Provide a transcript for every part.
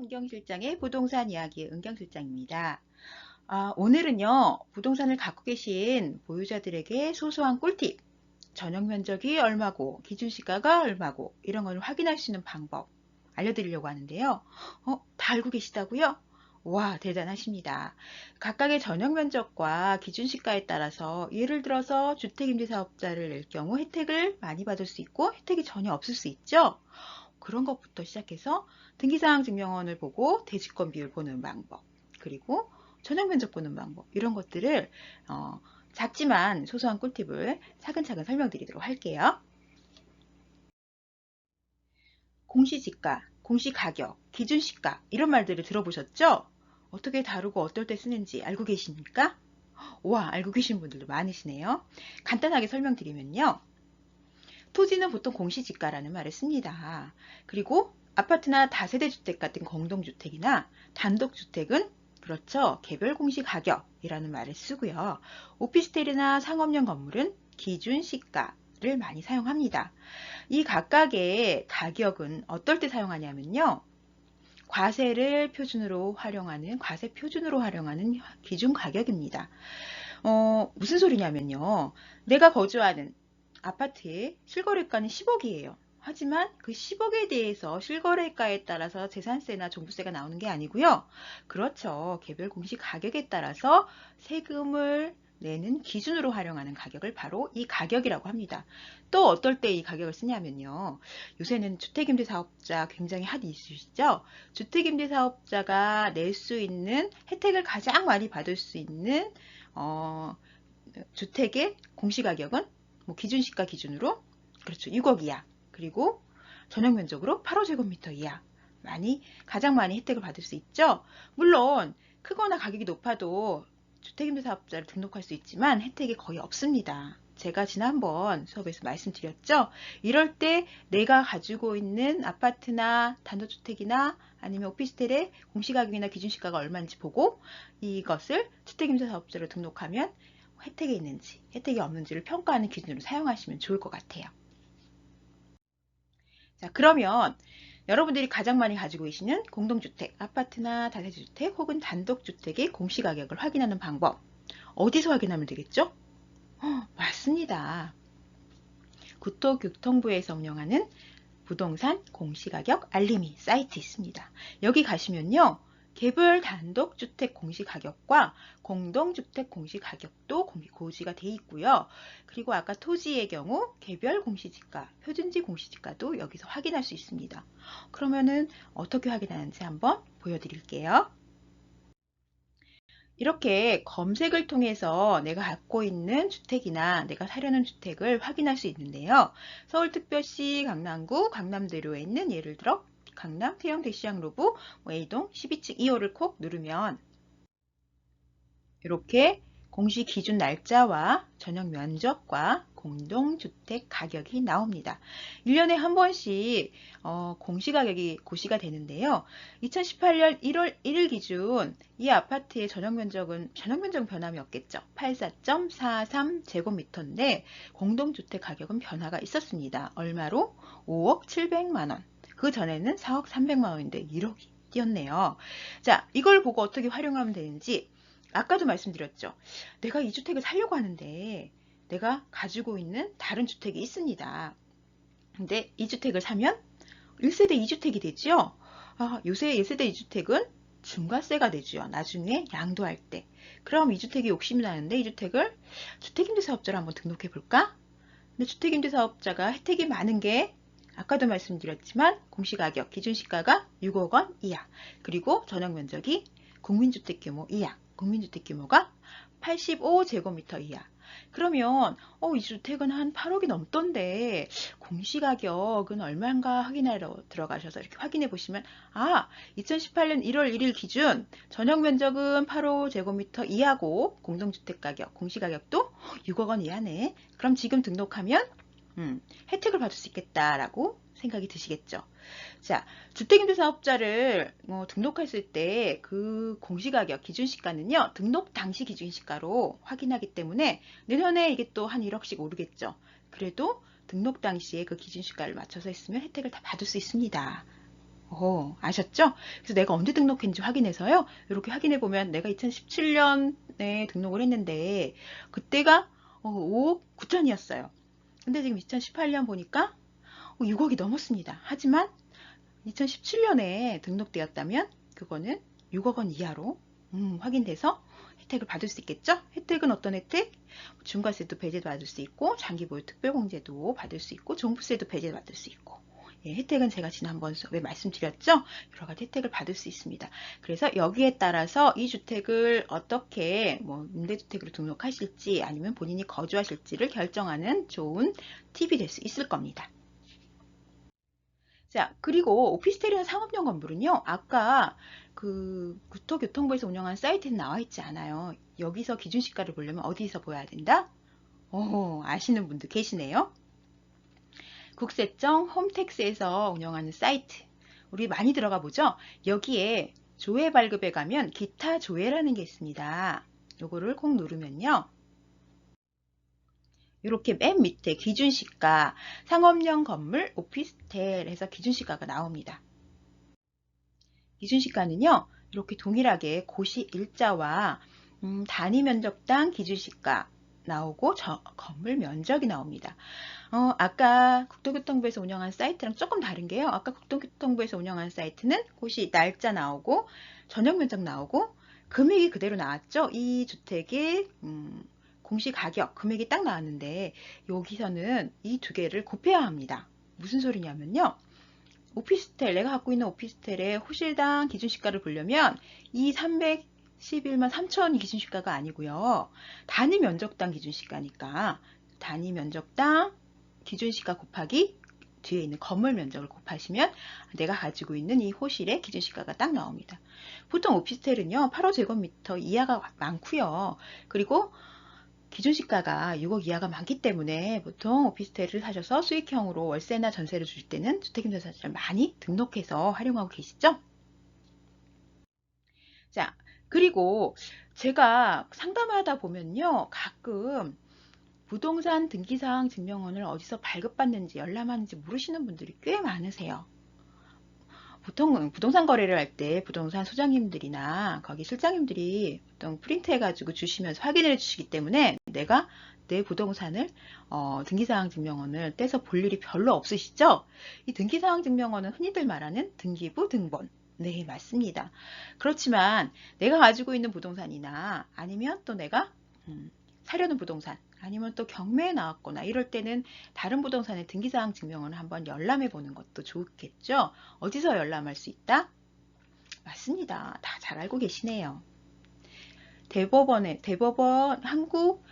은경실장의 부동산 이야기 은경실장입니다. 오늘은요, 부동산을 갖고 계신 보유자들에게 소소한 꿀팁, 전용 면적이 얼마고, 기준시가가 얼마고, 이런 걸 확인할 수 있는 방법 알려드리려고 하는데요. 다 알고 계시다고요? 와, 대단하십니다. 각각의 전용 면적과 기준시가에 따라서 예를 들어서 주택임대사업자를 낼 경우 혜택을 많이 받을 수 있고 혜택이 전혀 없을 수 있죠. 그런 것부터 시작해서 등기사항 증명원을 보고 대지권 비율 보는 방법, 그리고 전용 면적 보는 방법, 이런 것들을 작지만 소소한 꿀팁을 차근차근 설명드리도록 할게요. 공시지가, 공시가격, 기준시가 이런 말들을 들어보셨죠? 어떻게 다루고 어떨 때 쓰는지 알고 계십니까? 와, 알고 계신 분들도 많으시네요. 간단하게 설명드리면요. 토지는 보통 공시지가라는 말을 씁니다. 그리고 아파트나 다세대주택 같은 공동주택이나 단독주택은 그렇죠. 개별 공시가격이라는 말을 쓰고요. 오피스텔이나 상업용 건물은 기준시가를 많이 사용합니다. 이 각각의 가격은 어떨 때 사용하냐면요. 과세 표준으로 활용하는 기준 가격입니다. 무슨 소리냐면요. 내가 거주하는 아파트의 실거래가는 10억이에요. 하지만 그 10억에 대해서 실거래가에 따라서 재산세나 종부세가 나오는 게 아니고요. 그렇죠. 개별 공시 가격에 따라서 세금을 내는 기준으로 활용하는 가격을 바로 이 가격이라고 합니다. 또 어떨 때 이 가격을 쓰냐면요. 요새는 주택임대사업자 굉장히 핫 이슈시죠. 주택임대사업자가 낼 수 있는 혜택을 가장 많이 받을 수 있는 주택의 공시가격은 기준시가 기준으로 그렇죠. 6억 이하, 그리고 전용면적으로 8호제곱미터 이하, 가장 많이 혜택을 받을 수 있죠. 물론 크거나 가격이 높아도 주택임대사업자를 등록할 수 있지만 혜택이 거의 없습니다. 제가 지난번 수업에서 말씀드렸죠. 이럴 때 내가 가지고 있는 아파트나 단독주택이나 아니면 오피스텔의 공시가격이나 기준시가가 얼마인지 보고 이것을 주택임대사업자로 등록하면 혜택이 있는지 혜택이 없는지를 평가하는 기준으로 사용하시면 좋을 것 같아요. 자, 그러면 여러분들이 가장 많이 가지고 계시는 공동주택, 아파트나 다세대주택 혹은 단독주택의 공시가격을 확인하는 방법, 어디서 확인하면 되겠죠? 맞습니다. 국토교통부에서 운영하는 부동산 공시가격 알림이 사이트 있습니다. 여기 가시면요. 개별 단독주택 공시가격과 공동주택 공시가격도 고지가 돼 있고요. 그리고 아까 토지의 경우 개별 공시지가, 표준지 공시지가도 여기서 확인할 수 있습니다. 그러면은 어떻게 확인하는지 한번 보여드릴게요. 이렇게 검색을 통해서 내가 갖고 있는 주택이나 내가 사려는 주택을 확인할 수 있는데요. 서울특별시 강남구 강남대로에 있는 예를 들어 강남 태영 대시양로부 A동 12층 2호를 콕 누르면 이렇게 공시 기준 날짜와 전용 면적과 공동주택 가격이 나옵니다. 1년에 한 번씩 공시가격이 고시가 되는데요. 2018년 1월 1일 기준 이 아파트의 전용면적은 변함이 없겠죠. 84.43제곱미터인데 공동주택 가격은 변화가 있었습니다. 얼마로? 5억 700만 원. 그 전에는 4억 300만 원인데 1억이 뛰었네요. 자, 이걸 보고 어떻게 활용하면 되는지 아까도 말씀드렸죠. 내가 이 주택을 살려고 하는데 내가 가지고 있는 다른 주택이 있습니다. 근데 이 주택을 사면 1세대 2주택이 되죠. 요새 1세대 2주택은 중과세가 되죠. 나중에 양도할 때. 그럼 이 주택이 욕심이 나는데 이 주택을 주택임대사업자로 한번 등록해 볼까? 근데 주택임대사업자가 혜택이 많은 게 아까도 말씀드렸지만 공시가격 기준시가가 6억 원 이하, 그리고 전용면적이 국민주택 규모 이하, 국민주택 규모가 85제곱미터 이하. 그러면 이 주택은 한 8억이 넘던데 공시가격은 얼마인가 확인하러 들어가셔서 이렇게 확인해 보시면 2018년 1월 1일 기준 전용면적은 8호제곱미터 이하고 공동주택 가격, 공시가격도 6억 원 이하네. 그럼 지금 등록하면 혜택을 받을 수 있겠다라고 생각이 드시겠죠. 자, 주택임대사업자를 등록했을 때 그 공시가격 기준시가는요. 등록 당시 기준시가로 확인하기 때문에 내년에 이게 또 한 1억씩 오르겠죠. 그래도 등록 당시에 그 기준시가를 맞춰서 했으면 혜택을 다 받을 수 있습니다. 아셨죠? 그래서 내가 언제 등록했는지 확인해서요. 이렇게 확인해 보면 내가 2017년에 등록을 했는데 그때가 5억 9천이었어요. 근데 지금 2018년 보니까 6억이 넘었습니다. 하지만 2017년에 등록되었다면 그거는 6억 원 이하로 확인돼서 혜택을 받을 수 있겠죠? 혜택은 어떤 혜택? 중과세도 배제 받을 수 있고 장기보유 특별공제도 받을 수 있고 종부세도 배제 받을 수 있고 혜택은 제가 지난번 수업에 말씀드렸죠? 여러 가지 혜택을 받을 수 있습니다. 그래서 여기에 따라서 이 주택을 어떻게 임대주택으로 등록하실지 아니면 본인이 거주하실지를 결정하는 좋은 팁이 될 수 있을 겁니다. 자, 그리고 오피스텔이나 상업용 건물은요, 아까 그 국토교통부에서 운영한 사이트에 나와 있지 않아요. 여기서 기준시가를 보려면 어디서 보여야 된다? 아시는 분들 계시네요. 국세청 홈택스에서 운영하는 사이트. 우리 많이 들어가 보죠? 여기에 조회 발급에 가면 기타 조회라는 게 있습니다. 요거를 꼭 누르면요. 이렇게 맨 밑에 기준시가, 상업용 건물, 오피스텔에서 기준시가가 나옵니다. 기준시가는요, 이렇게 동일하게 고시 일자와 단위 면적당 기준시가 나오고 건물 면적이 나옵니다. 아까 국토교통부에서 운영한 사이트랑 조금 다른 게요. 아까 국토교통부에서 운영한 사이트는 고시 날짜 나오고 전용 면적 나오고 금액이 그대로 나왔죠. 이 주택의 공시 가격 금액이 딱 나왔는데 여기서는 이 두 개를 곱해야 합니다. 무슨 소리냐면요. 오피스텔, 내가 갖고 있는 오피스텔의 호실당 기준시가를 보려면 이 311만 3천이 기준시가가 아니고요. 단위 면적당 기준시가니까 단위 면적당 기준시가 곱하기 뒤에 있는 건물 면적을 곱하시면 내가 가지고 있는 이 호실의 기준시가가 딱 나옵니다. 보통 오피스텔은요 8호제곱미터 이하가 많고요. 그리고 기준시가가 6억 이하가 많기 때문에 보통 오피스텔을 사셔서 수익형으로 월세나 전세를 주실 때는 주택임대차를 많이 등록해서 활용하고 계시죠? 자, 그리고 제가 상담하다 보면요 가끔 부동산 등기사항 증명원을 어디서 발급받는지 열람하는지 모르시는 분들이 꽤 많으세요. 보통 부동산 거래를 할 때 부동산 소장님들이나 거기 실장님들이 보통 프린트 해가지고 주시면서 확인해 주시기 때문에 내가 내 부동산을 등기사항 증명원을 떼서 볼 일이 별로 없으시죠? 이 등기사항 증명원은 흔히들 말하는 등기부 등본. 네, 맞습니다. 그렇지만 내가 가지고 있는 부동산이나 아니면 또 내가 사려는 부동산 아니면 또 경매에 나왔거나 이럴 때는 다른 부동산의 등기사항 증명을 한번 열람해 보는 것도 좋겠죠. 어디서 열람할 수 있다? 맞습니다. 다 잘 알고 계시네요. 대법원 한국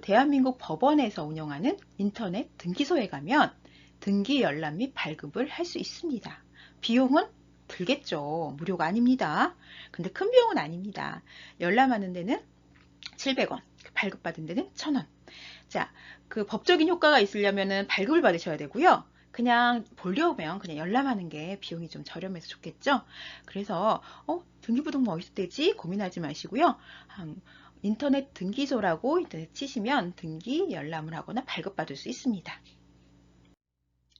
대한민국 법원에서 운영하는 인터넷 등기소에 가면 등기 열람 및 발급을 할 수 있습니다. 비용은 들겠죠. 무료가 아닙니다. 근데 큰 비용은 아닙니다. 열람하는 데는 700원, 발급받은 데는 1000원. 자, 그 법적인 효과가 있으려면은 발급을 받으셔야 되고요. 그냥 보려면 그냥 열람하는 게 비용이 좀 저렴해서 좋겠죠. 그래서 등기부등본 어디서 떼지 고민하지 마시고요. 인터넷 등기소라고 인터넷 치시면 등기 열람을 하거나 발급받을 수 있습니다.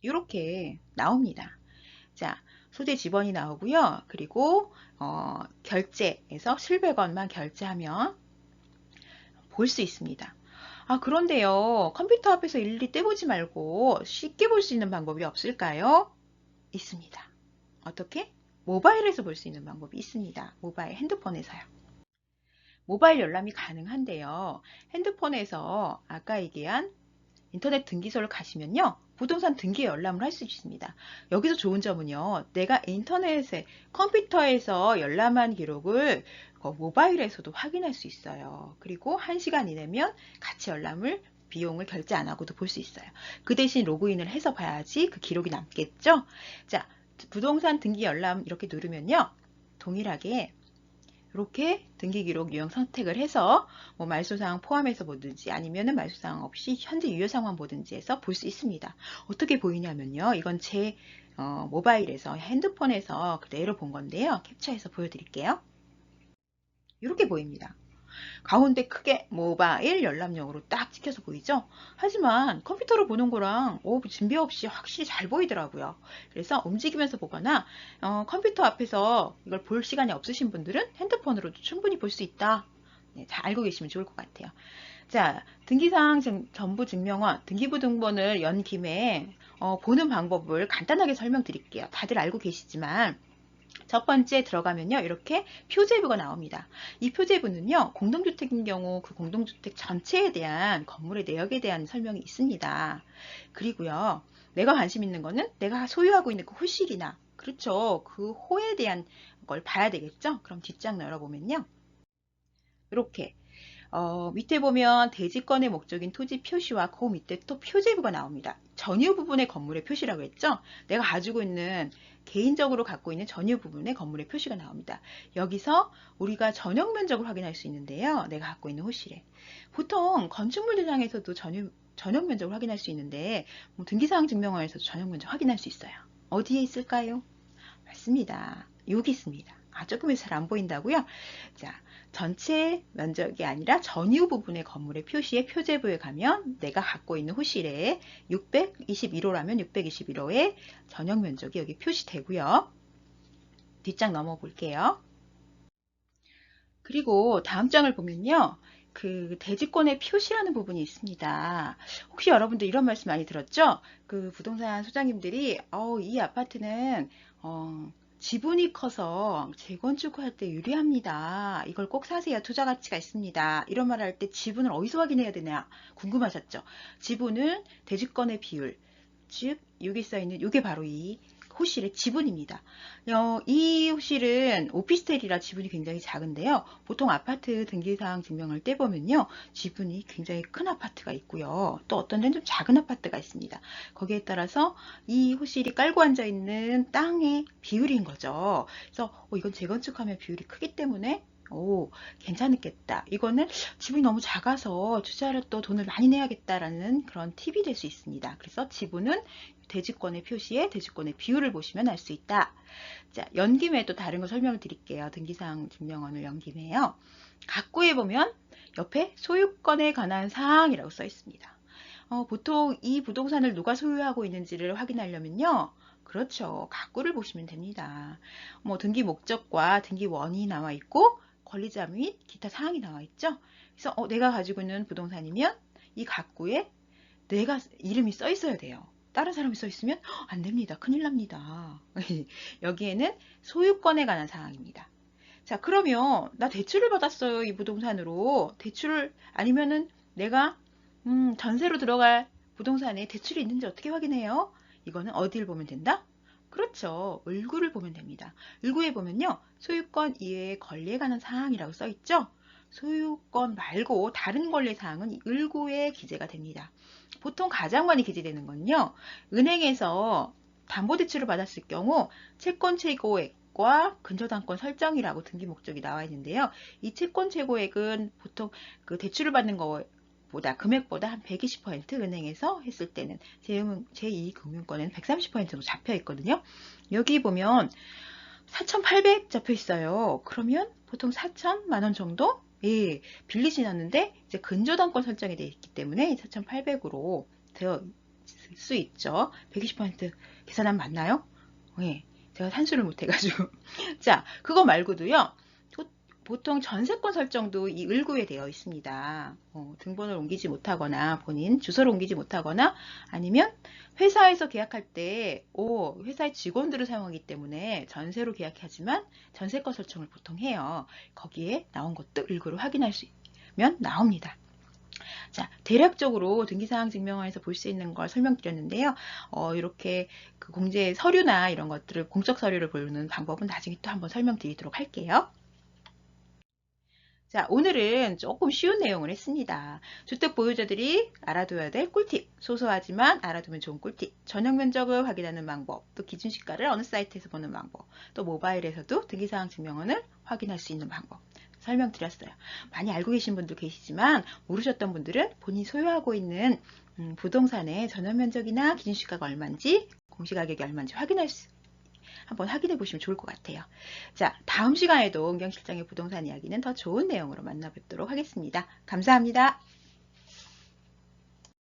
이렇게 나옵니다. 자, 소재 지번이 나오고요. 그리고 결제에서 700원만 결제하면 볼 수 있습니다. 그런데요. 컴퓨터 앞에서 일일이 떼보지 말고 쉽게 볼 수 있는 방법이 없을까요? 있습니다. 어떻게? 모바일에서 볼 수 있는 방법이 있습니다. 모바일 핸드폰에서요. 모바일 열람이 가능한데요. 핸드폰에서 아까 얘기한 인터넷 등기소를 가시면요. 부동산 등기 열람을 할 수 있습니다. 여기서 좋은 점은요. 내가 인터넷에 컴퓨터에서 열람한 기록을 모바일에서도 확인할 수 있어요. 그리고 1시간 이내면 같이 열람을 비용을 결제 안 하고도 볼 수 있어요. 그 대신 로그인을 해서 봐야지 그 기록이 남겠죠. 자, 부동산 등기 열람 이렇게 누르면요. 동일하게 이렇게 등기기록 유형 선택을 해서 말소사항 포함해서 보든지 아니면은 말소사항 없이 현재 유효 상황 보든지 해서 볼 수 있습니다. 어떻게 보이냐면요. 이건 제 모바일에서 핸드폰에서 그대로 본 건데요. 캡처해서 보여드릴게요. 이렇게 보입니다. 가운데 크게 모바일 열람용으로 딱 찍혀서 보이죠? 하지만 컴퓨터로 보는 거랑 진비 없이 확실히 잘 보이더라고요. 그래서 움직이면서 보거나 컴퓨터 앞에서 이걸 볼 시간이 없으신 분들은 핸드폰으로도 충분히 볼 수 있다. 네, 잘 알고 계시면 좋을 것 같아요. 자, 등기사항 전부 증명원, 등기부등본을 연 김에 보는 방법을 간단하게 설명드릴게요. 다들 알고 계시지만 첫 번째 들어가면요. 이렇게 표제부가 나옵니다. 이 표제부는요. 공동주택인 경우 그 공동주택 전체에 대한 건물의 내역에 대한 설명이 있습니다. 그리고요. 내가 관심 있는 거는 내가 소유하고 있는 그 호실이나 그렇죠. 그 호에 대한 걸 봐야 되겠죠. 그럼 뒷장 열어보면요. 이렇게 밑에 보면 대지권의 목적인 토지 표시와 그 밑에 또 표제부가 나옵니다. 전유 부분의 건물의 표시라고 했죠? 내가 가지고 있는 개인적으로 갖고 있는 전유 부분의 건물의 표시가 나옵니다. 여기서 우리가 전용 면적을 확인할 수 있는데요. 내가 갖고 있는 호실에. 보통 건축물 대장에서도 전용 면적을 확인할 수 있는데 등기사항 증명원에서도 전용 면적 확인할 수 있어요. 어디에 있을까요? 맞습니다. 여기 있습니다. 조금에서 잘 안 보인다고요? 자, 전체 면적이 아니라 전유 부분의 건물의 표시에 표제부에 가면 내가 갖고 있는 호실에 621호라면 621호의 전용 면적이 여기 표시되고요. 뒷장 넘어 볼게요. 그리고 다음 장을 보면요. 그 대지권의 표시라는 부분이 있습니다. 혹시 여러분들 이런 말씀 많이 들었죠? 그 부동산 소장님들이 이 아파트는 지분이 커서 재건축할 때 유리합니다. 이걸 꼭 사세요. 투자 가치가 있습니다. 이런 말 할 때 지분을 어디서 확인해야 되냐 궁금하셨죠? 지분은 대지권의 비율, 즉 여기 써 있는 이게 바로 이 호실의 지분입니다. 이 호실은 오피스텔이라 지분이 굉장히 작은데요. 보통 아파트 등기사항 증명을 떼보면요. 지분이 굉장히 큰 아파트가 있고요. 또 어떤 데는 좀 작은 아파트가 있습니다. 거기에 따라서 이 호실이 깔고 앉아있는 땅의 비율인 거죠. 그래서 이건 재건축하면 비율이 크기 때문에 괜찮겠다. 이거는 지분이 너무 작아서 투자를 또 돈을 많이 내야겠다라는 그런 팁이 될 수 있습니다. 그래서 지분은 대지권의 표시에 대지권의 비율을 보시면 알 수 있다. 자, 연김에 또 다른 거 설명을 드릴게요. 등기사항 증명원을 연김해요. 각구에 보면 옆에 소유권에 관한 사항이라고 써 있습니다. 보통 이 부동산을 누가 소유하고 있는지를 확인하려면요. 그렇죠. 각구를 보시면 됩니다. 등기 목적과 등기 원인이 나와 있고 권리자 및 기타 사항이 나와 있죠. 그래서 내가 가지고 있는 부동산이면 이 각구에 내가 이름이 써 있어야 돼요. 다른 사람이 써 있으면 안 됩니다. 큰일 납니다. 여기에는 소유권에 관한 사항입니다. 자, 그러면 나 대출을 받았어요. 이 부동산으로. 대출을 아니면은 내가 전세로 들어갈 부동산에 대출이 있는지 어떻게 확인해요? 이거는 어디를 보면 된다? 그렇죠. 을구를 보면 됩니다. 을구에 보면요. 소유권 이외의 권리에 관한 사항이라고 써 있죠. 소유권 말고 다른 권리 사항은 을구에 기재가 됩니다. 보통 가장관이 기재되는 건요. 은행에서 담보대출을 받았을 경우 채권 최고액과 근저당권 설정이라고 등기 목적이 나와 있는데요. 이 채권 최고액은 보통 그 대출을 받는 거보다 금액보다 한 120% 은행에서 했을 때는 제2금융권에는 130%로 잡혀 있거든요. 여기 보면 4,800 잡혀 있어요. 그러면 보통 4천만 원 정도 빌리시는데 이제 근저당권 설정이 되어 있기 때문에 4,800으로 되어 있을 수 있죠. 120% 계산하면 맞나요? 제가 산수를 못 해가지고. 자, 그거 말고도요. 보통 전세권 설정도 이 을구에 되어 있습니다. 등본을 옮기지 못하거나 본인 주소를 옮기지 못하거나 아니면 회사에서 계약할 때 회사의 직원들을 사용하기 때문에 전세로 계약하지만 전세권 설정을 보통 해요. 거기에 나온 것도 을구로 확인할 수 있으면 나옵니다. 자, 대략적으로 등기사항 증명원에서 볼 수 있는 걸 설명드렸는데요. 이렇게 그 공제 서류나 이런 것들을 공적 서류를 보는 방법은 나중에 또 한번 설명드리도록 할게요. 자, 오늘은 조금 쉬운 내용을 했습니다. 주택 보유자들이 알아둬야 될 꿀팁, 소소하지만 알아두면 좋은 꿀팁, 전용 면적을 확인하는 방법, 또 기준시가를 어느 사이트에서 보는 방법, 또 모바일에서도 등기사항 증명원을 확인할 수 있는 방법 설명드렸어요. 많이 알고 계신 분도 계시지만 모르셨던 분들은 본인이 소유하고 있는 부동산의 전용 면적이나 기준시가가 얼마인지 공시가격이 얼마인지 확인할 수 한번 확인해 보시면 좋을 것 같아요. 자, 다음 시간에도 은경 실장의 부동산 이야기는 더 좋은 내용으로 만나뵙도록 하겠습니다. 감사합니다.